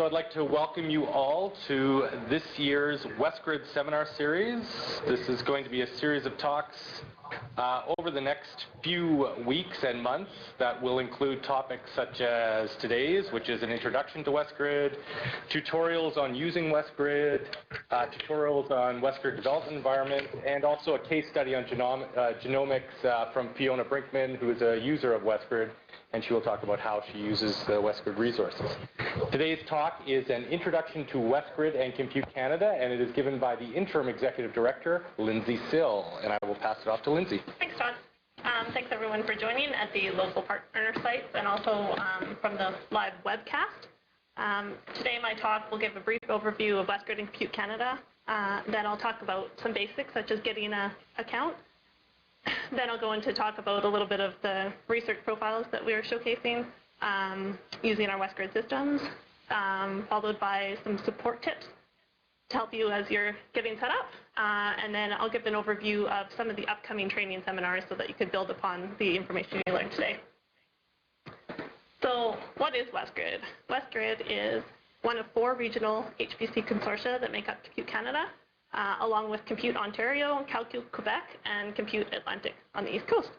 So I'd like to welcome you all to this year's WestGrid seminar series. This is going to be a series of talks over the next few weeks and months that will include topics such as today's, which is an introduction to WestGrid, tutorials on using WestGrid, tutorials on WestGrid development environment, and also a case study on genomics from Fiona Brinkman, who is a user of WestGrid, and she will talk about how she uses the WestGrid resources. Today's talk is an introduction to WestGrid and Compute Canada, and it is given by the Interim Executive Director, Lindsay Sill, and I will pass it off to Lindsay. Thanks, Todd. Thanks, everyone, for joining at the local partner sites and also from the live webcast. Today, my talk will give a brief overview of WestGrid and Compute Canada. Then I'll talk about some basics, such as getting an account. Then I'll go into talk about a little bit of the research profiles that we are showcasing using our WestGrid systems, followed by some support tips to help you as you're getting set up. And then I'll give an overview of some of the upcoming training seminars so that you can build upon the information you learned today. So what is WestGrid? WestGrid is one of 4 regional HPC consortia that make up Compute Canada, along with Compute Ontario, Calcul Quebec, and Compute Atlantic on the East Coast.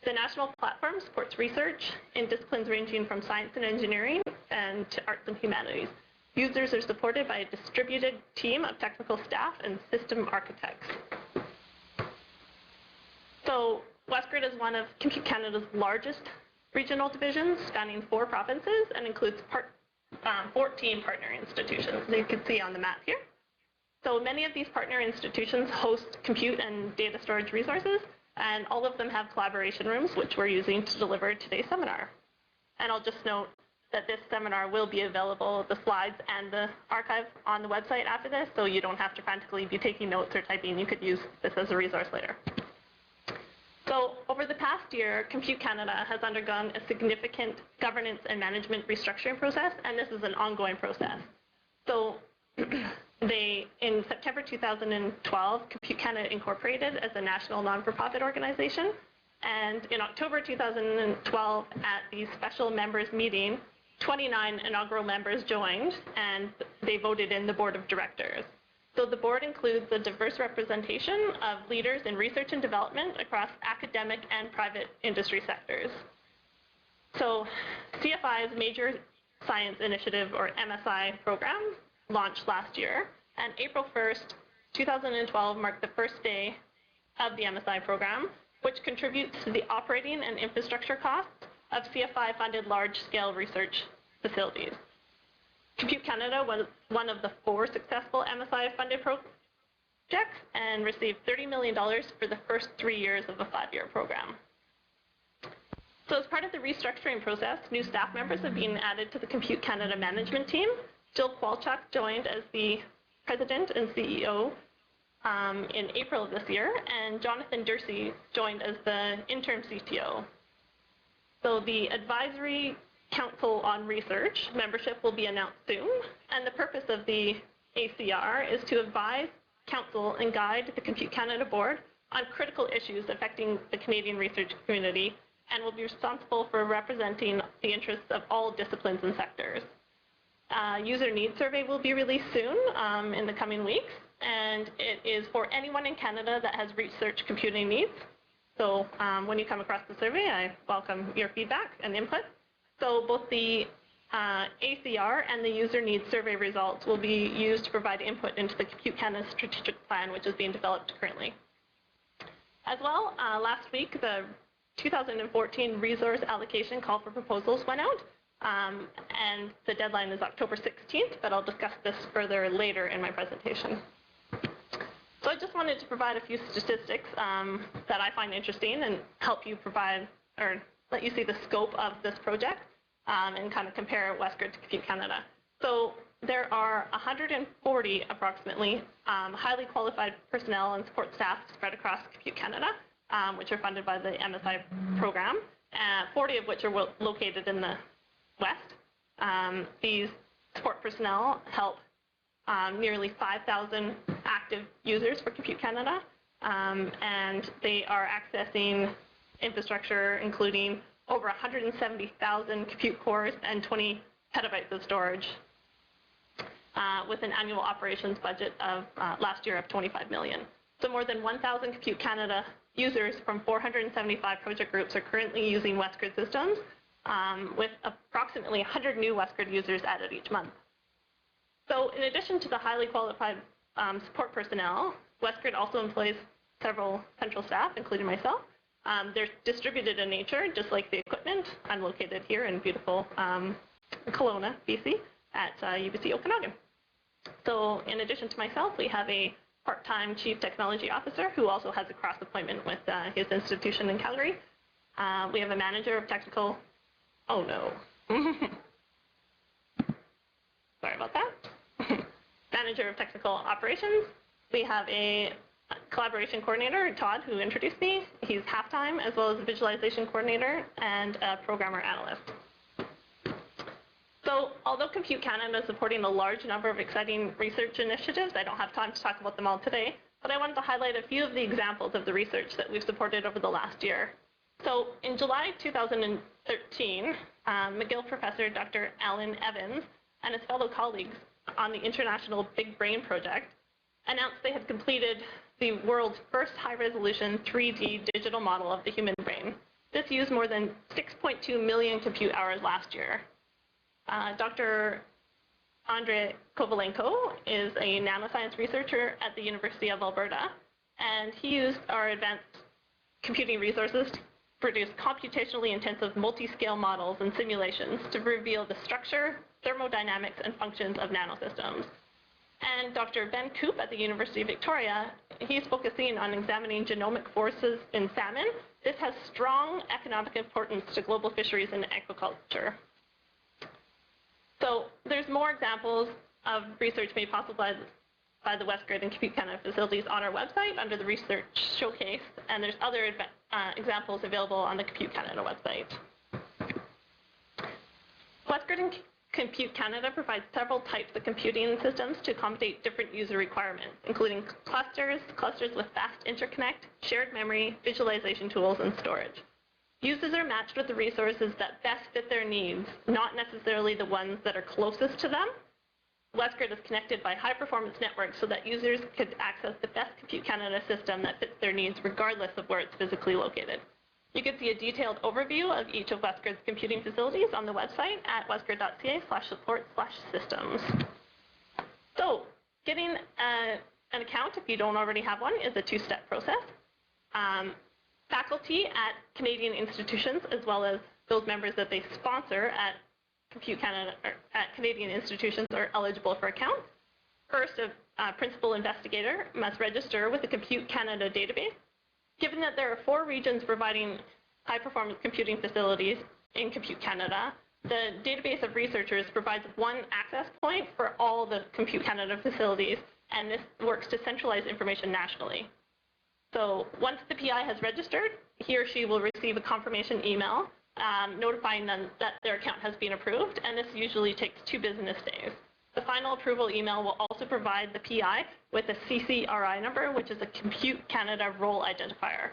The national platform supports research in disciplines ranging from science and engineering and to arts and humanities. Users are supported by a distributed team of technical staff and system architects. So WestGrid is one of Compute Canada's largest regional divisions, spanning 4 provinces, and includes 14 partner institutions, as you can see on the map here. So many of these partner institutions host compute and data storage resources, and all of them have collaboration rooms, which we're using to deliver today's seminar. And I'll just note that this seminar will be available, the slides and the archive, on the website after this, so you don't have to frantically be taking notes or typing. You could use this as a resource later. So over the past year, Compute Canada has undergone a significant governance and management restructuring process, and this is an ongoing process. So in September 2012, Compute Canada incorporated as a national non-for-profit organization, and in October 2012, at the special members meeting, 29 inaugural members joined, and they voted in the board of directors. So the board includes a diverse representation of leaders in research and development across academic and private industry sectors. So CFI's Major Science Initiative, or MSI program, launched last year, and April 1st, 2012 marked the first day of the MSI program, which contributes to the operating and infrastructure costs of CFI-funded large-scale research facilities. Compute Canada was one of the 4 successful MSI-funded projects and received $30 million for the first 3 years of a 5-year program. So as part of the restructuring process, new staff members have been added to the Compute Canada management team. Jill Kwalchuk joined as the president and CEO in April of this year, and Jonathan Dursey joined as the interim CTO. So the Advisory Council on Research membership will be announced soon, and the purpose of the ACR is to advise, counsel, and guide the Compute Canada board on critical issues affecting the Canadian research community, and will be responsible for representing the interests of all disciplines and sectors. User needs survey will be released soon in the coming weeks, and it is for anyone in Canada that has research computing needs. So when you come across the survey, I welcome your feedback and input. So both the ACR and the user needs survey results will be used to provide input into the Compute Canada strategic plan, which is being developed currently. As well, last week, the 2014 resource allocation call for proposals went out. And the deadline is October 16th, but I'll discuss this further later in my presentation. So I just wanted to provide a few statistics that I find interesting and help you provide, or let you see the scope of this project and kind of compare WestGrid to Compute Canada. So there are 140 approximately highly qualified personnel and support staff spread across Compute Canada, which are funded by the MSI program, 40 of which are located in the West. These support personnel help nearly 5,000 active users for Compute Canada, and they are accessing infrastructure including over 170,000 compute cores and 20 petabytes of storage. with an annual operations budget of last year of $25 million. So more than 1,000 Compute Canada users from 475 project groups are currently using WestGrid systems, with approximately 100 new WestGrid users added each month. So in addition to the highly qualified support personnel, WestGrid also employs several central staff, including myself. They're distributed in nature, just like the equipment. I'm located here in beautiful Kelowna, BC, at UBC Okanagan. So in addition to myself, we have a part-time Chief Technology Officer who also has a cross appointment with his institution in Calgary. We have a Manager of Technical... Oh no. Sorry about that. Manager of Technical Operations. We have a Collaboration Coordinator, Todd, who introduced me. He's half-time, as well as a Visualization Coordinator and a Programmer Analyst. So although Compute Canada is supporting a large number of exciting research initiatives, I don't have time to talk about them all today, but I wanted to highlight a few of the examples of the research that we've supported over the last year. So in July 2013, McGill professor Dr. Alan Evans and his fellow colleagues on the International Big Brain Project announced they had completed the world's first high-resolution 3D digital model of the human brain. This used more than 6.2 million compute hours last year. Dr. Andrei Kovalenko is a nanoscience researcher at the University of Alberta, and he used our advanced computing resources to produce computationally intensive multi-scale models and simulations to reveal the structure, thermodynamics, and functions of nanosystems. And Dr. Ben Coop at the University of Victoria, he's focusing on examining genomic forces in salmon. This has strong economic importance to global fisheries and aquaculture. So there's more examples of research made possible by the WestGrid and Compute Canada facilities on our website under the Research Showcase, and there's other examples available on the Compute Canada website. WestGrid and Compute Canada provides several types of computing systems to accommodate different user requirements, including clusters with fast interconnect, shared memory, visualization tools, and storage. Users are matched with the resources that best fit their needs, not necessarily the ones that are closest to them. WestGrid is connected by high-performance networks so that users could access the best Compute Canada system that fits their needs regardless of where it's physically located. You can see a detailed overview of each of WestGrid's computing facilities on the website at westgrid.ca/support/systems. So getting an account, if you don't already have one, is a two-step process. Faculty at Canadian institutions, as well as those members that they sponsor at Compute Canada or at Canadian institutions, are eligible for accounts. First, a principal investigator must register with the Compute Canada database. Given that there are 4 regions providing high-performance computing facilities in Compute Canada, the database of researchers provides one access point for all the Compute Canada facilities, and this works to centralize information nationally. So once the PI has registered, he or she will receive a confirmation email notifying them that their account has been approved, and this usually takes 2 business days. The final approval email will also provide the PI with a CCRI number, which is a Compute Canada role identifier.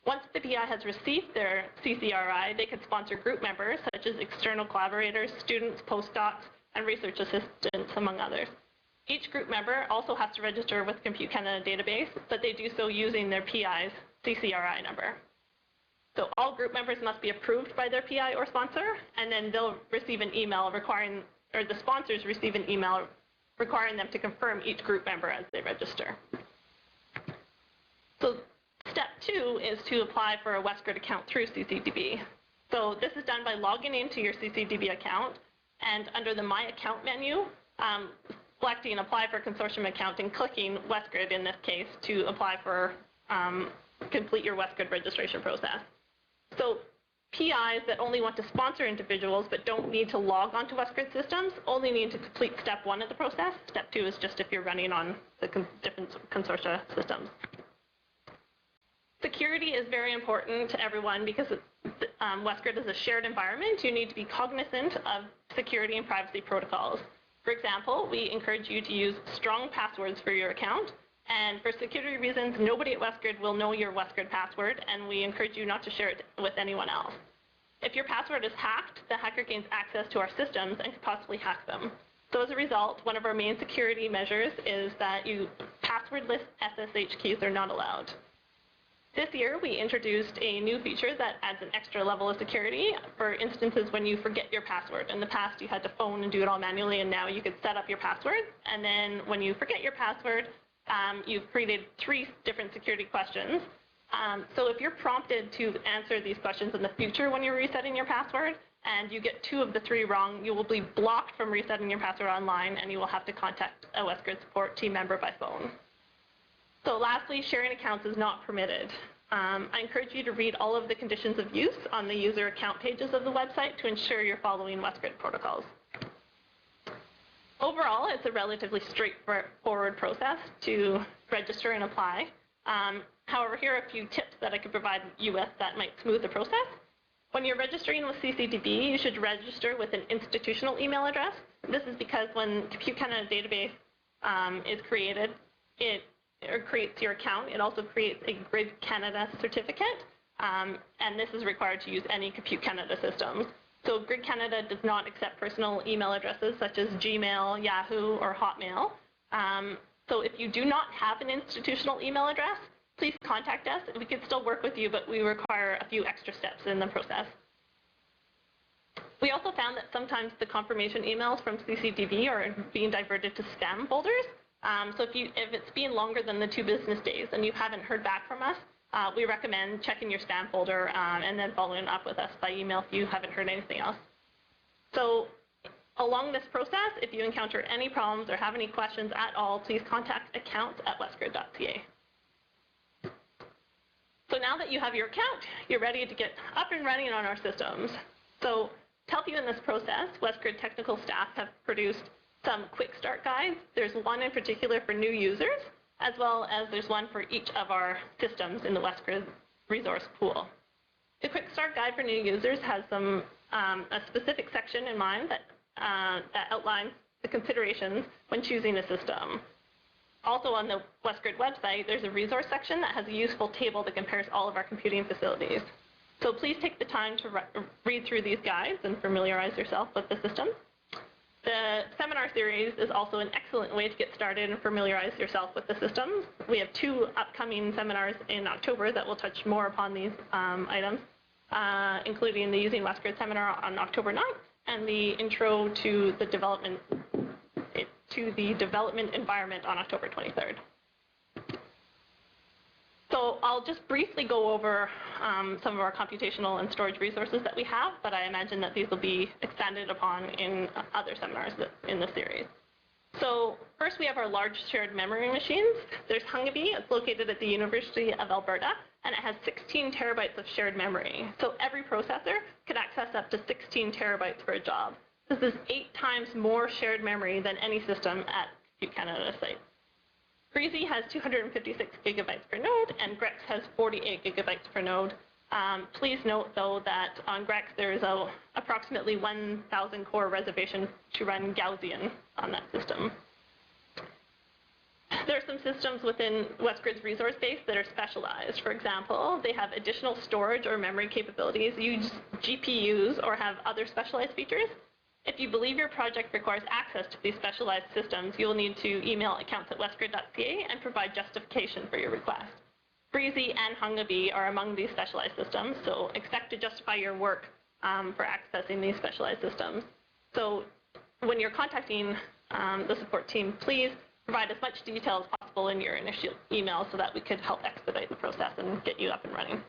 Once the PI has received their CCRI, they can sponsor group members, such as external collaborators, students, postdocs, and research assistants, among others. Each group member also has to register with the Compute Canada database, but they do so using their PI's CCRI number. So all group members must be approved by their PI or sponsor, and then they'll receive an email requiring, or the sponsors receive an email requiring them to confirm each group member as they register. So step 2 is to apply for a WestGrid account through CCDB. So this is done by logging into your CCDB account, and under the My Account menu, selecting Apply for Consortium Account and clicking WestGrid in this case to apply for, complete your WestGrid registration process. So PIs that only want to sponsor individuals but don't need to log onto WestGrid systems only need to complete step 1 of the process. Step 2 is just if you're running on the different consortia systems. Security is very important to everyone because WestGrid is a shared environment. You need to be cognizant of security and privacy protocols. For example, we encourage you to use strong passwords for your account. And for security reasons, nobody at WestGrid will know your WestGrid password, and we encourage you not to share it with anyone else. If your password is hacked, the hacker gains access to our systems and could possibly hack them. So as a result, one of our main security measures is that passwordless SSH keys are not allowed. This year, we introduced a new feature that adds an extra level of security for instances when you forget your password. In the past, you had to phone and do it all manually, and now you could set up your password. And then when you forget your password, you've created 3 different security questions. So if you're prompted to answer these questions in the future when you're resetting your password, and you get 2 of the 3 wrong, you will be blocked from resetting your password online, and you will have to contact a WestGrid support team member by phone. So lastly, sharing accounts is not permitted. I encourage you to read all of the conditions of use on the user account pages of the website to ensure you're following WestGrid protocols. Overall, it's a relatively straightforward process to register and apply. However, here are a few tips that I could provide you with that might smooth the process. When you're registering with CCDB, you should register with an institutional email address. This is because when Compute Canada database is created, or creates your account, it also creates a Grid Canada certificate, and this is required to use any Compute Canada systems. So Grid Canada does not accept personal email addresses such as Gmail, Yahoo, or Hotmail. So if you do not have an institutional email address, please contact us. We can still work with you, but we require a few extra steps in the process. We also found that sometimes the confirmation emails from CCDB are being diverted to spam folders. So if it's been longer than the 2 business days and you haven't heard back from us, we recommend checking your spam folder and then following up with us by email if you haven't heard anything else. So along this process, if you encounter any problems or have any questions at all, please contact accounts@westgrid.ca. So now that you have your account, you're ready to get up and running on our systems. So to help you in this process, WestGrid technical staff have produced some quick start guides. There's one in particular for new users, as well as there's one for each of our systems in the WestGrid resource pool. The quick start guide for new users has a specific section in mind that outlines the considerations when choosing a system. Also on the WestGrid website, there's a resource section that has a useful table that compares all of our computing facilities. So please take the time to read through these guides and familiarize yourself with the system. The seminar series is also an excellent way to get started and familiarize yourself with the systems. We have 2 upcoming seminars in October that will touch more upon these items, including the Using WestGrid seminar on October 9th and the Intro to the Development Environment on October 23rd. So I'll just briefly go over some of our computational and storage resources that we have, but I imagine that these will be expanded upon in other seminars in the series. So first we have our large shared memory machines. There's Hungabee. It's located at the University of Alberta, and it has 16 terabytes of shared memory. So every processor could access up to 16 terabytes for a job. This is 8 times more shared memory than any system at Compute Canada site. Breezy has 256 gigabytes per node, and Grex has 48 gigabytes per node. Please note, though, that on Grex there is approximately 1,000 core reservation to run Gaussian on that system. There are some systems within WestGrid's resource base that are specialized. For example, they have additional storage or memory capabilities, use GPUs, or have other specialized features. If you believe your project requires access to these specialized systems, you will need to email accounts@westgrid.ca and provide justification for your request. Breezy and Hungabee are among these specialized systems, so expect to justify your work for accessing these specialized systems. So when you're contacting the support team, please provide as much detail as possible in your initial email so that we could help expedite the process and get you up and running.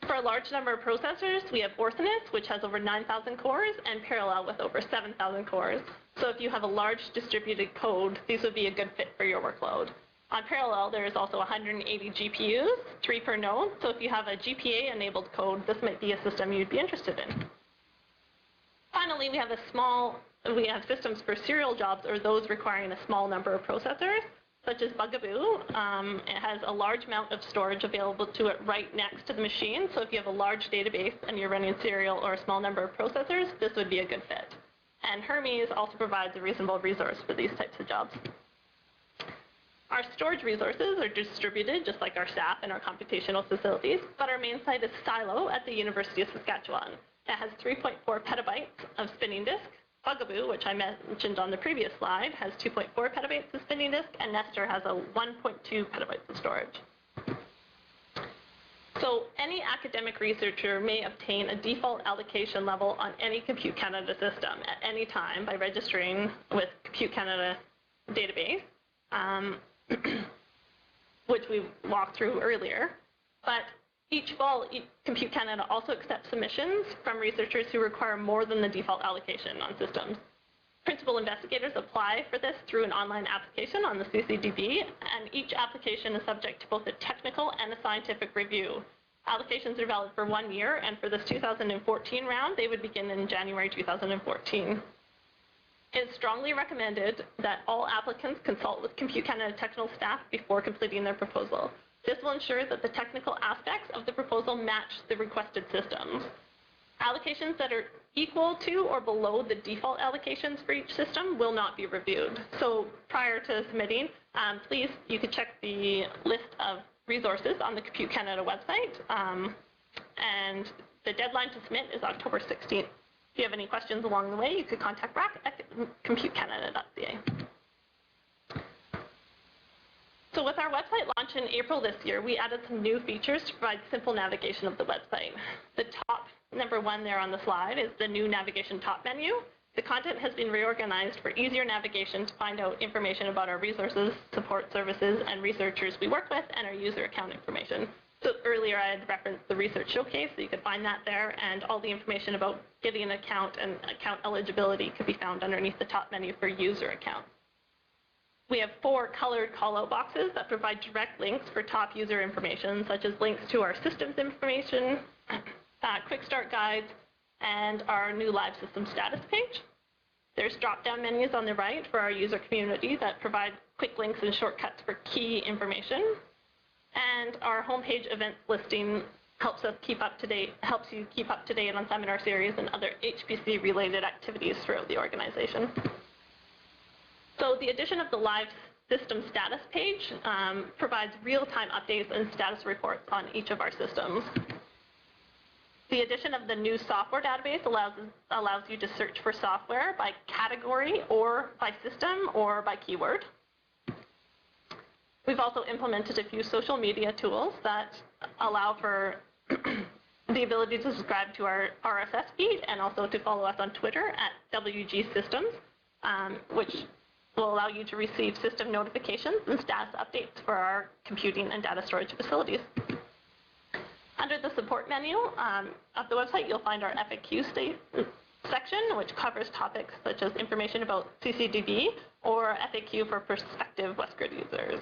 For a large number of processors, we have Orthonis, which has over 9,000 cores, and Parallel with over 7,000 cores. So if you have a large distributed code, these would be a good fit for your workload. On Parallel, there is also 180 GPUs, 3 per node. So if you have a GPA-enabled code, this might be a system you'd be interested in. Finally, we have systems for serial jobs, or those requiring a small number of processors, such as Bugaboo. It has a large amount of storage available to it right next to the machine. So if you have a large database and you're running serial or a small number of processors, this would be a good fit. And Hermes also provides a reasonable resource for these types of jobs. Our storage resources are distributed just like our staff and our computational facilities, but our main site is Silo at the University of Saskatchewan. It has 3.4 petabytes of spinning disk, Bugaboo, which I mentioned on the previous slide, has 2.4 petabytes of spinning disk, and Nestor has a 1.2 petabytes of storage. So any academic researcher may obtain a default allocation level on any Compute Canada system at any time by registering with Compute Canada database, which we walked through earlier. But each fall, Compute Canada also accepts submissions from researchers who require more than the default allocation on systems. Principal investigators apply for this through an online application on the CCDB, and each application is subject to both a technical and a scientific review. Allocations are valid for 1 year, and for this 2014 round, they would begin in January 2014. It is strongly recommended that all applicants consult with Compute Canada technical staff before completing their proposal. This will ensure that the technical aspects of the proposal match the requested systems. Allocations that are equal to or below the default allocations for each system will not be reviewed. So prior to submitting, please, you could check the list of resources on the Compute Canada website, and the deadline to submit is October 16th. If you have any questions along the way, you could contact Brack at computecanada.ca. So with our website launch in April this year, we added some new features to provide simple navigation of the website. The top number one there on the slide is the new navigation top menu. The content has been reorganized for easier navigation to find out information about our resources, support services, and researchers we work with, and our user account information. So earlier I had referenced the research showcase, so you could find that there, and all the information about getting an account and account eligibility could be found underneath the top menu for user accounts. We have 4 colored call-out boxes that provide direct links for top user information, such as links to our systems information, quick start guides, and our new live system status page. There's drop-down menus on the right for our user community that provide quick links and shortcuts for key information. And our homepage events listing helps you keep up to date on seminar series and other HPC-related activities throughout the organization. So the addition of the live system status page provides real-time updates and status reports on each of our systems. The addition of the new software database allows you to search for software by category or by system or by keyword. We've also implemented a few social media tools that allow for the ability to subscribe to our RSS feed and also to follow us on Twitter at WG Systems, which will allow you to receive system notifications and status updates for our computing and data storage facilities. Under the support menu of the website, you'll find our FAQ section, which covers topics such as information about CCDB or FAQ for prospective WestGrid users.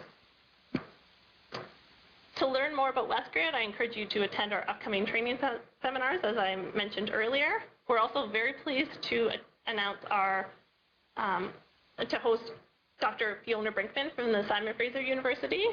To learn more about WestGrid, I encourage you to attend our upcoming training seminars, as I mentioned earlier. We're also very pleased to announce to host Dr. Fiona Brinkman from the Simon Fraser University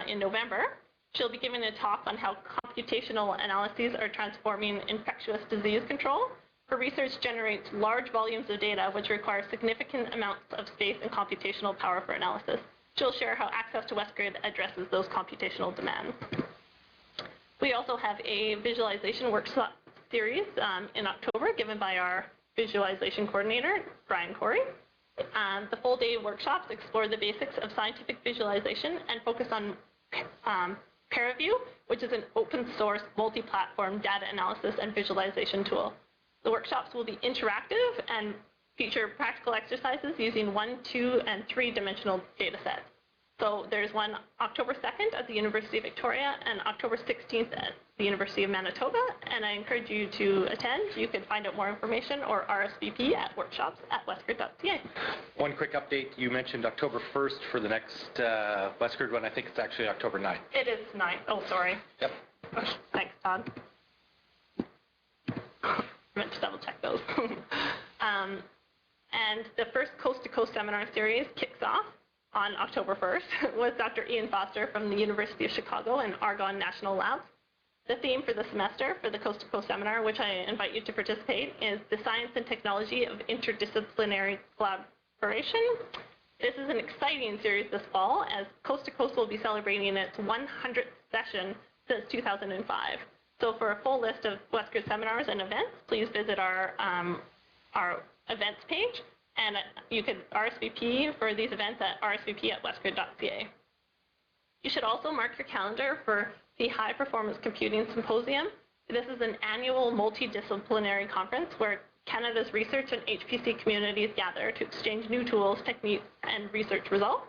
in November. She'll be giving a talk on how computational analyses are transforming infectious disease control. Her research generates large volumes of data which require significant amounts of space and computational power for analysis. She'll share how access to WestGrid addresses those computational demands. We also have a visualization workshop series in October given by our visualization coordinator, Brian Corey. The full-day workshops explore the basics of scientific visualization and focus on ParaView, which is an open-source, multi-platform data analysis and visualization tool. The workshops will be interactive and feature practical exercises using 1, 2, and 3-dimensional data sets. So there's one October 2nd at the University of Victoria and October 16th at the University of Manitoba, and I encourage you to attend. You can find out more information or RSVP at workshops@westgrid.ca. One quick update. You mentioned October 1st for the next WestGrid one. I think it's actually October 9th. It is 9th. Oh, sorry. Yep. Thanks, Todd. I meant to double check those. And the first Coast-to-Coast seminar series kicks off on October 1st with Dr. Ian Foster from the University of Chicago and Argonne National Labs. The theme for the semester for the Coast-to-Coast seminar, which I invite you to participate, is the science and technology of interdisciplinary collaboration. This is an exciting series this fall, as Coast-to-Coast will be celebrating its 100th session since 2005. So for a full list of WestGrid seminars and events, please visit our events page, and you could RSVP for these events at rsvp@westgrid.ca. You should also mark your calendar for the High Performance Computing Symposium. This is an annual multidisciplinary conference where Canada's research and HPC communities gather to exchange new tools, techniques, and research results.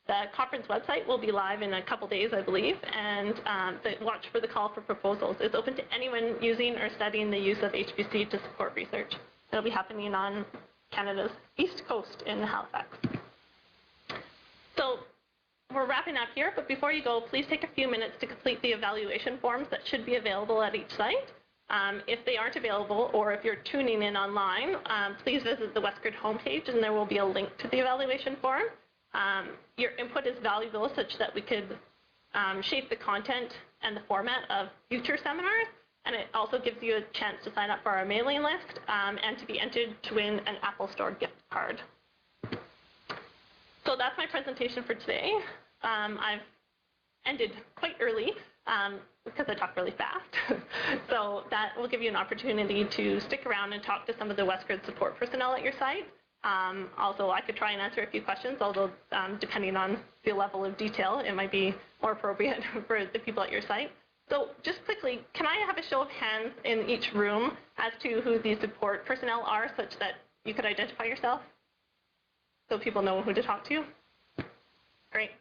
The conference website will be live in a couple days, I believe, and watch for the call for proposals. It's open to anyone using or studying the use of HPC to support research. It'll be happening on Canada's east coast in Halifax. So we're wrapping up here, but before you go, please take a few minutes to complete the evaluation forms that should be available at each site. If they aren't available, or if you're tuning in online, please visit the WestGrid homepage, and there will be a link to the evaluation form. Your input is valuable such that we could shape the content and the format of future seminars, and it also gives you a chance to sign up for our mailing list and to be entered to win an Apple Store gift card. So that's my presentation for today. I've ended quite early because I talk really fast. So that will give you an opportunity to stick around and talk to some of the WestGrid support personnel at your site. Also, I could try and answer a few questions, although depending on the level of detail, it might be more appropriate for the people at your site. So just quickly, can I have a show of hands in each room as to who the support personnel are, such that you could identify yourself so people know who to talk to? Great.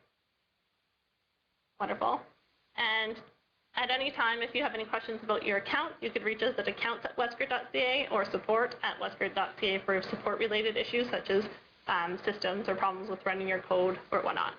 Wonderful. And at any time, if you have any questions about your account, you could reach us at accounts@westgrid.ca or support@westgrid.ca for support-related issues such as systems or problems with running your code or whatnot.